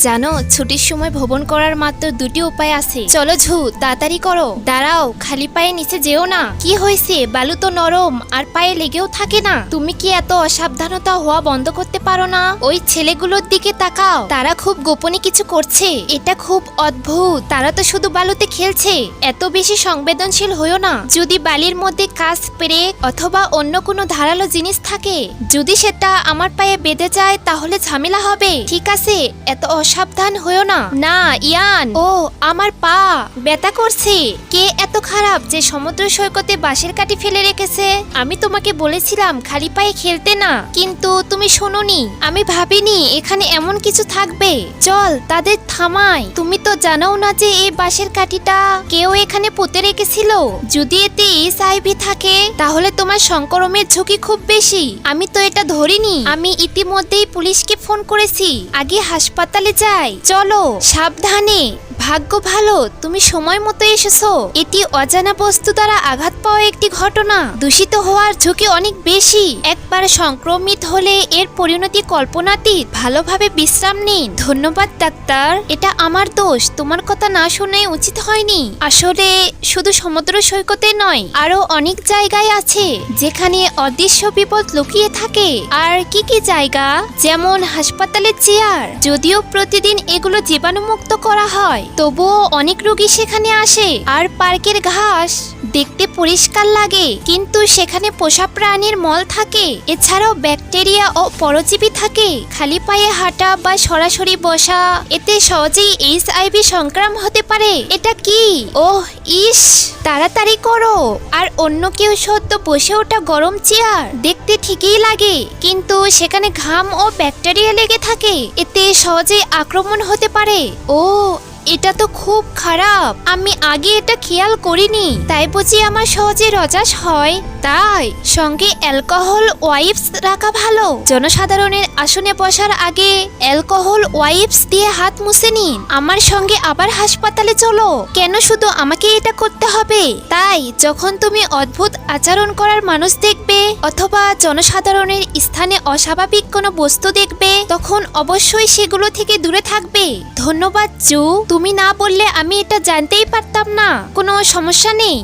জানো ছুটির সময় ভ্রমণ করার মাত্র দুটি উপায় আছে। চলো ঝু, তাড়াতাড়ি করো। দাঁড়াও, খালি পায়ে নিচে যেও না। কি হয়েছে? বালু তো নরম আর পায়ে লেগেও থাকে না। তুমি কি এত অসাবধানতা হওয়া বন্ধ করতে পারো না? ওই ছেলেগুলোর দিকে তাকাও, তারা খুব গোপনে কিছু করছে। এটা খুব অদ্ভুত। তারা তো শুধু বালুতে খেলছে। এত বেশি সংবেদনশীল হইও না। যদি বালির মধ্যে কাঁচ, পেরেক অথবা অন্য কোনো ধারালো জিনিস থাকে, যদি সেটা আমার পায়ে বেঁধে যায় তাহলে ঝামেলা হবে। ঠিক আছে, এত অসাবধান হইও না। না ইয়ান, ও আমার পা ব্যথা করছে। কে এত খারাপ যে সমুদ্র সৈকতে বাঁশের কাঠি ফেলে রেখেছে? আমি তোমাকে বলেছিলাম খালি পায়ে খেলতে না, কিন্তু তুমি শোনোনি। আমি ভাবিনি এখানে এমন কিছু থাকবে। চল তাদের থামাই। তুমি তো জানাও না যে এই বাঁশের কাঠিটা কেউ এখানে পুঁতে রেখেছিল। যদি এতে HIV থাকে তাহলে তোমার সংক্রমণের ঝুঁকি খুব বেশি। আমি তো এটা ধরিনি। আমি ইতিমধ্যেই পুলিশকে ফোন করেছি। আগে হাসপাতালে যাই। চলো সাবধানে। ভাগ্য ভালো তুমি সময় মতো এসেছো। এটি অজানা বস্তু দ্বারা আঘাত পাওয়া একটি ঘটনা। দূষিত হওয়ার ঝুঁকি অনেক বেশি। একবার সংক্রমিত হলে এর পরিণতি কল্পনাতীত। ভালোভাবে বিশ্রাম নিন। ধন্যবাদ ডাক্তার। এটা আমার দোষ। তোমার কথা না শুনে উচিত হয়নি। আসলে শুধু সমুদ্র সৈকতে নয়, আরো অনেক জায়গায় আছে যেখানে অদৃশ্য বিপদ লুকিয়ে থাকে। আর কি কি জায়গা? যেমন হাসপাতালের চেয়ার। যদিও প্রতিদিন এগুলো জীবাণুমুক্ত করা হয়, তবুও অনেক রোগী সেখানে আসে। আর পার্কের ঘাস দেখতে পরিষ্কার লাগে, কিন্তু সেখানে পোষা প্রাণীর মল থাকে। এছাড়াও ব্যাকটেরিয়া ও পরজীবী থাকে। খালি পায়ে হাঁটা বা সরাসরি বসা, এতে সহজেই HIV সংক্রমণ হতে পারে। এটা কি? ওহ ইস, তাড়াতাড়ি করো। আর অন্য কেউ সদ্য বসে ওঠা গরম চেয়ার দেখতে ঠিকই লাগে, কিন্তু সেখানে ঘাম ও ব্যাকটেরিয়া লেগে থাকে। এতে সহজেই আক্রমণ হতে পারে। ও, এটা তো খুব খারাপ। আমি আগে এটা খেয়াল করিনি। তাই বুঝি আমার সহজে রজাস হয়? তাই সঙ্গে অ্যালকোহল ওয়াইপস রাখা ভালো। জনসাধারণের আসনে বসার আগে অ্যালকোহল ওয়াইপস দিয়ে হাত মুছে নিন। আমার সঙ্গে আবার হাসপাতালে চলো। কেন শুধু আমাকে এটা করতে হবে? তাই যখন তুমি অদ্ভুত আচরণ করার মানুষ দেখবে অথবা জনসাধারণের স্থানে অস্বাভাবিক কোনো বস্তু দেখবে, তখন অবশ্যই সেগুলো থেকে দূরে থাকবে। ধন্যবাদ জু। তুমি না বললে আমি এটা জানতেই পারতাম না। কোনো সমস্যা নেই।